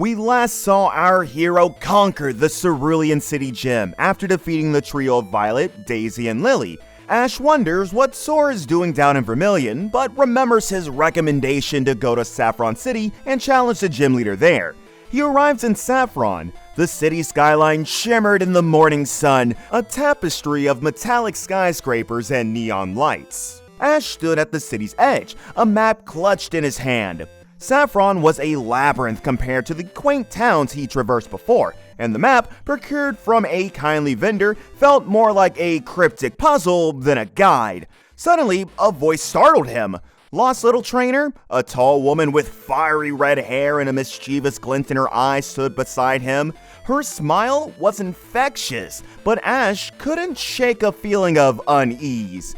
We last saw our hero conquer the Cerulean City gym after defeating the trio of Violet, Daisy, and Lily. Ash wonders what Sora is doing down in Vermillion, but remembers his recommendation to go to Saffron City and challenge the gym leader there. He arrives in Saffron. The city skyline shimmered in the morning sun, a tapestry of metallic skyscrapers and neon lights. Ash stood at the city's edge, a map clutched in his hand. Saffron was a labyrinth compared to the quaint towns he traversed before, and the map, procured from a kindly vendor, felt more like a cryptic puzzle than a guide. Suddenly, a voice startled him. Lost little trainer? A tall woman with fiery red hair and a mischievous glint in her eyes stood beside him. Her smile was infectious, but Ash couldn't shake a feeling of unease.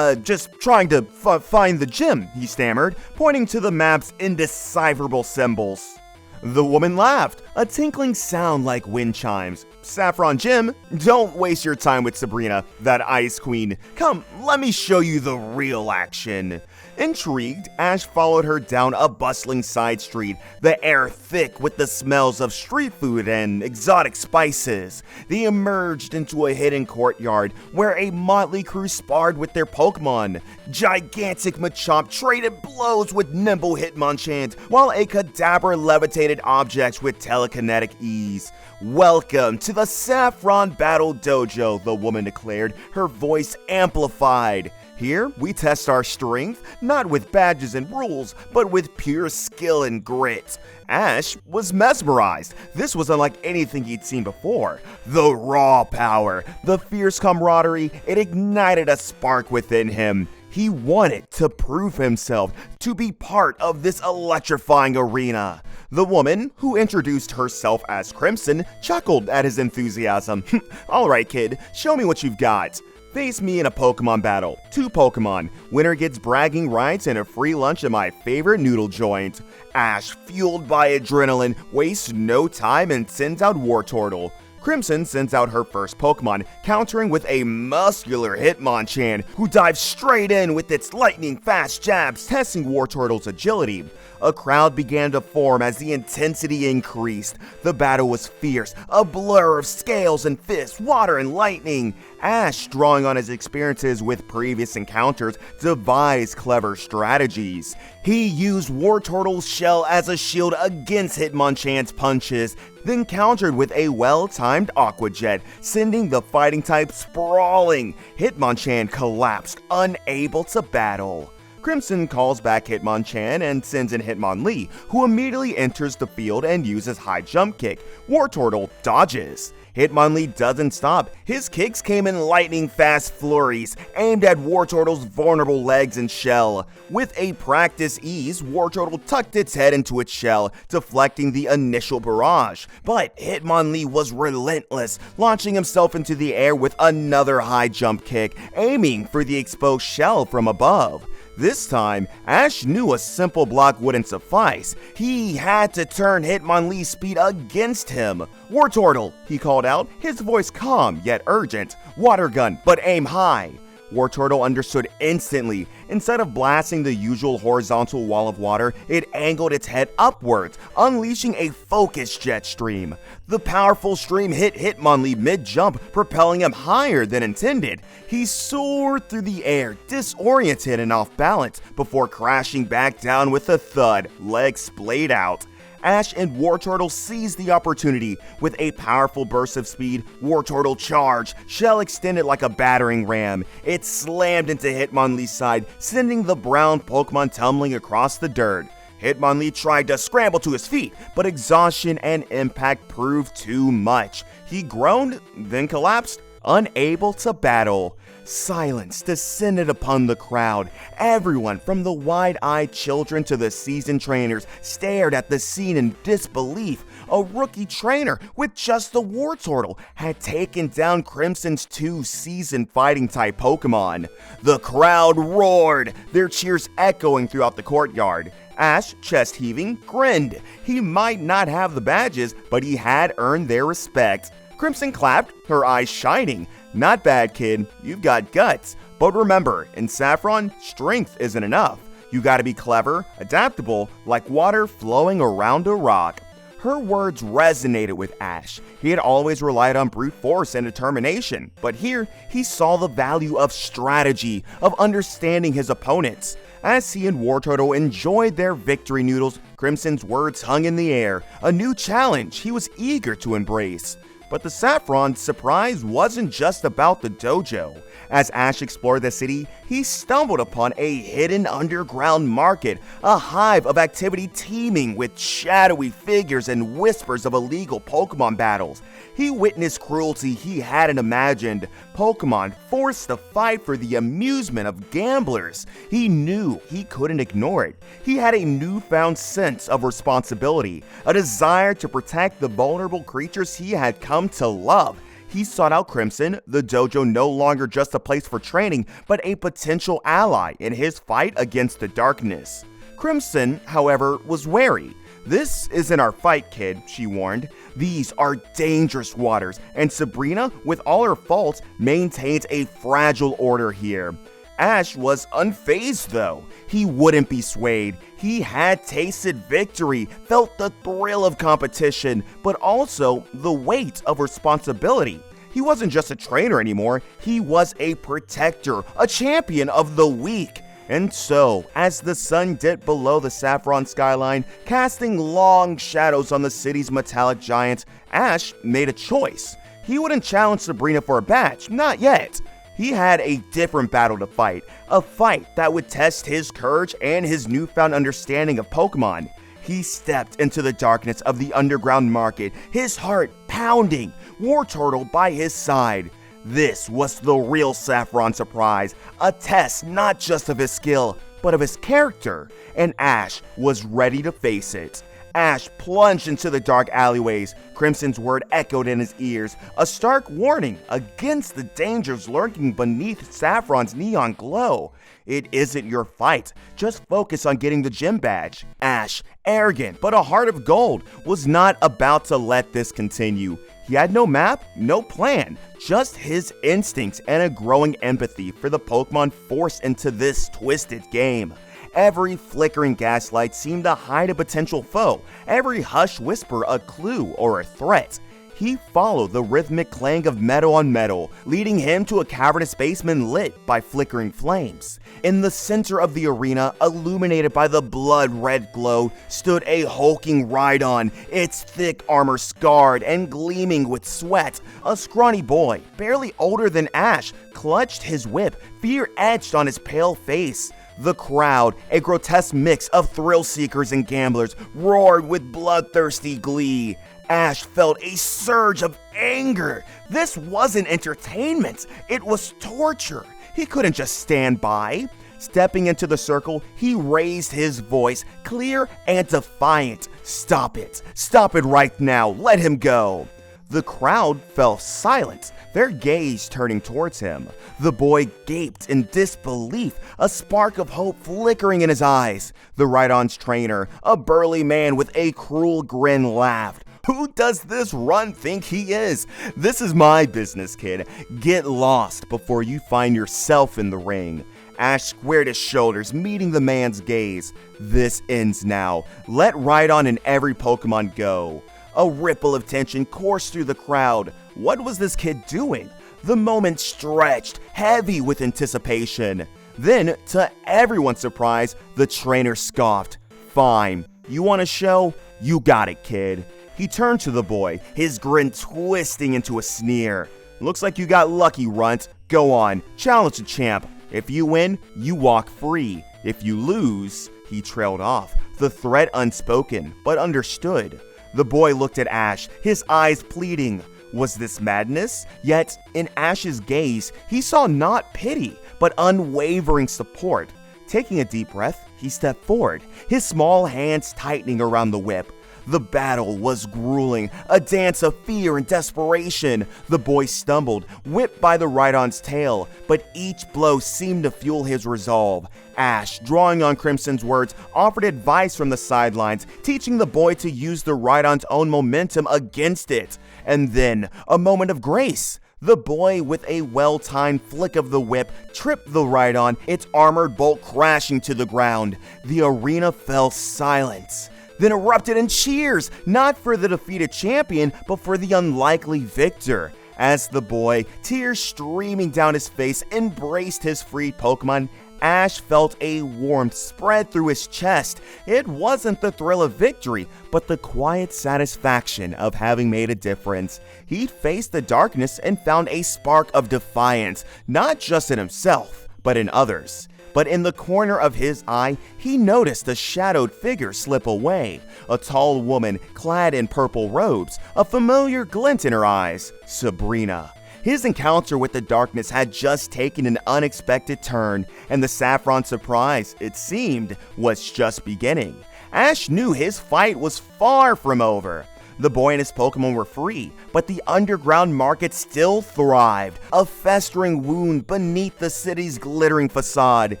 Just trying to find the gym, he stammered, pointing to the map's indecipherable symbols. The woman laughed, a tinkling sound like wind chimes. Saffron Gym? Don't waste your time with Sabrina, that ice queen. Come, let me show you the real action. Intrigued, Ash followed her down a bustling side street, the air thick with the smells of street food and exotic spices. They emerged into a hidden courtyard where a motley crew sparred with their Pokémon. Gigantic Machamp traded blows with nimble Hitmonlee, while a Kadabra levitated objects with telekinetic ease. Welcome to the Saffron Battle Dojo, the woman declared, her voice amplified. Here, we test our strength, not with badges and rules, but with pure skill and grit. Ash was mesmerized. This was unlike anything he'd seen before. The raw power, the fierce camaraderie, it ignited a spark within him. He wanted to prove himself, to be part of this electrifying arena. The woman, who introduced herself as Crimson, chuckled at his enthusiasm. Alright kid, show me what you've got. Face me in a Pokemon battle. 2 Pokemon. Winner gets bragging rights and a free lunch at my favorite noodle joint. Ash, fueled by adrenaline, wastes no time and sends out Wartortle. Crimson sends out her first Pokemon, countering with a muscular Hitmonchan, who dives straight in with its lightning-fast jabs, testing Wartortle's agility. A crowd began to form as the intensity increased. The battle was fierce, a blur of scales and fists, water and lightning. Ash, drawing on his experiences with previous encounters, devised clever strategies. He used Wartortle's shell as a shield against Hitmonchan's punches, then countered with a well-timed Aqua Jet, sending the fighting type sprawling. Hitmonchan collapsed, unable to battle. Crimson calls back Hitmonchan and sends in Hitmonlee, who immediately enters the field and uses high jump kick. Wartortle dodges. Hitmonlee doesn't stop. His kicks came in lightning-fast flurries, aimed at Wartortle's vulnerable legs and shell. With a practice ease, Wartortle tucked its head into its shell, deflecting the initial barrage. But Hitmonlee was relentless, launching himself into the air with another high jump kick, aiming for the exposed shell from above. This time, Ash knew a simple block wouldn't suffice. He had to turn Hitmonlee's speed against him. Wartortle, he called out, his voice calm yet urgent. Water gun, but aim high. Wartortle understood instantly. Instead of blasting the usual horizontal wall of water, it angled its head upwards, unleashing a focused jet stream. The powerful stream hit Hitmonlee mid-jump, propelling him higher than intended. He soared through the air, disoriented and off balance, before crashing back down with a thud, legs splayed out. Ash and Wartortle seized the opportunity. With a powerful burst of speed, Wartortle charged, shell extended like a battering ram. It slammed into Hitmonlee's side, sending the brown Pokemon tumbling across the dirt. Hitmonlee tried to scramble to his feet, but exhaustion and impact proved too much. He groaned, then collapsed, unable to battle. Silence descended upon the crowd. Everyone, from the wide-eyed children to the seasoned trainers, stared at the scene in disbelief. A rookie trainer with just the Wartortle had taken down Crimson's 2 seasoned fighting-type Pokemon. The crowd roared, their cheers echoing throughout the courtyard. Ash, chest heaving, grinned. He might not have the badges, but he had earned their respect. Crimson clapped, her eyes shining. Not bad, kid. You've got guts. But remember, in Saffron, strength isn't enough. You gotta be clever, adaptable, like water flowing around a rock. Her words resonated with Ash. He had always relied on brute force and determination, but here he saw the value of strategy, of understanding his opponents. As he and Wartortle enjoyed their victory noodles, Crimson's words hung in the air, a new challenge he was eager to embrace. But the Saffron's surprise wasn't just about the dojo. As Ash explored the city, he stumbled upon a hidden underground market, a hive of activity teeming with shadowy figures and whispers of illegal Pokémon battles. He witnessed cruelty he hadn't imagined, Pokémon forced to fight for the amusement of gamblers. He knew he couldn't ignore it. He had a newfound sense of responsibility, a desire to protect the vulnerable creatures he had come to love. He sought out Crimson, the dojo no longer just a place for training, but a potential ally in his fight against the darkness. Crimson, however, was wary. "This isn't our fight, kid," she warned. "These are dangerous waters, and Sabrina, with all her faults, maintains a fragile order here." Ash was unfazed though. He wouldn't be swayed. He had tasted victory, felt the thrill of competition, but also the weight of responsibility. He wasn't just a trainer anymore, he was a protector, a champion of the weak. And so, as the sun dipped below the saffron skyline, casting long shadows on the city's metallic giants, Ash made a choice. He wouldn't challenge Sabrina for a badge, not yet. He had a different battle to fight, a fight that would test his courage and his newfound understanding of Pokémon. He stepped into the darkness of the underground market, his heart pounding, Wartortle by his side. This was the real Saffron surprise, a test not just of his skill, but of his character, and Ash was ready to face it. Ash plunged into the dark alleyways. Crimson's word echoed in his ears, a stark warning against the dangers lurking beneath Saffron's neon glow. "It isn't your fight. Just focus on getting the gym badge." Ash, arrogant but a heart of gold, was not about to let this continue. He had no map, no plan, just his instincts and a growing empathy for the Pokémon forced into this twisted game. Every flickering gaslight seemed to hide a potential foe, every hushed whisper a clue or a threat. He followed the rhythmic clang of metal on metal, leading him to a cavernous basement lit by flickering flames. In the center of the arena, illuminated by the blood-red glow, stood a hulking Rhydon, its thick armor scarred and gleaming with sweat. A scrawny boy, barely older than Ash, clutched his whip, fear etched on his pale face. The crowd, a grotesque mix of thrill-seekers and gamblers, roared with bloodthirsty glee. Ash felt a surge of anger. This wasn't entertainment, it was torture. He couldn't just stand by. Stepping into the circle, he raised his voice, clear and defiant. "Stop it! Stop it right now! Let him go!" The crowd fell silent, their gaze turning towards him. The boy gaped in disbelief, a spark of hope flickering in his eyes. The Rhydon's trainer, a burly man with a cruel grin, laughed. "Who does this run think he is? This is my business, kid. Get lost before you find yourself in the ring." Ash squared his shoulders, meeting the man's gaze. "This ends now. Let Rhydon and every Pokémon go." A ripple of tension coursed through the crowd. What was this kid doing? The moment stretched, heavy with anticipation. Then, to everyone's surprise, the trainer scoffed. "Fine. You want a show? You got it, kid." He turned to the boy, his grin twisting into a sneer. "Looks like you got lucky, runt. Go on, challenge the champ. If you win, you walk free. If you lose..." He trailed off, the threat unspoken, but understood. The boy looked at Ash, his eyes pleading. Was this madness? Yet, in Ash's gaze, he saw not pity, but unwavering support. Taking a deep breath, he stepped forward, his small hands tightening around the whip. The battle was grueling, a dance of fear and desperation. The boy stumbled, whipped by the Rhydon's tail, but each blow seemed to fuel his resolve. Ash, drawing on Crimson's words, offered advice from the sidelines, teaching the boy to use the Rhydon's own momentum against it. And then, a moment of grace. The boy, with a well-timed flick of the whip, tripped the Rhydon, its armored bolt crashing to the ground. The arena fell silent. then erupted in cheers, not for the defeated champion, but for the unlikely victor. As the boy, tears streaming down his face, embraced his freed Pokemon, Ash felt a warmth spread through his chest. It wasn't the thrill of victory, but the quiet satisfaction of having made a difference. He faced the darkness and found a spark of defiance, not just in himself, but in others. But in the corner of his eye, he noticed a shadowed figure slip away. A tall woman clad in purple robes, a familiar glint in her eyes, Sabrina. His encounter with the darkness had just taken an unexpected turn, and the Saffron surprise, it seemed, was just beginning. Ash knew his fight was far from over. The boy and his Pokemon were free, but the underground market still thrived, a festering wound beneath the city's glittering facade.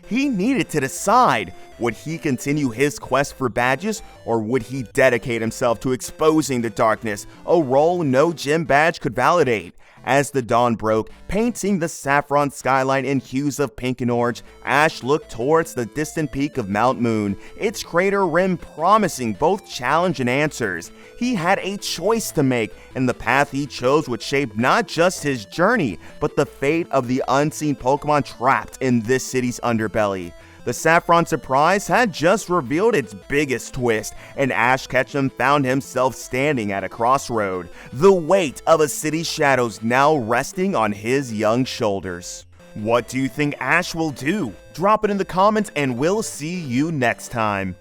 He needed to decide, would he continue his quest for badges, or would he dedicate himself to exposing the darkness, a role no gym badge could validate? As the dawn broke, painting the saffron skyline in hues of pink and orange, Ash looked towards the distant peak of Mount Moon, its crater rim promising both challenge and answers. He had a choice to make, and the path he chose would shape not just his journey, but the fate of the unseen Pokemon trapped in this city's underbelly. The Saffron surprise had just revealed its biggest twist, and Ash Ketchum found himself standing at a crossroad, the weight of a city's shadows now resting on his young shoulders. What do you think Ash will do? Drop it in the comments and we'll see you next time.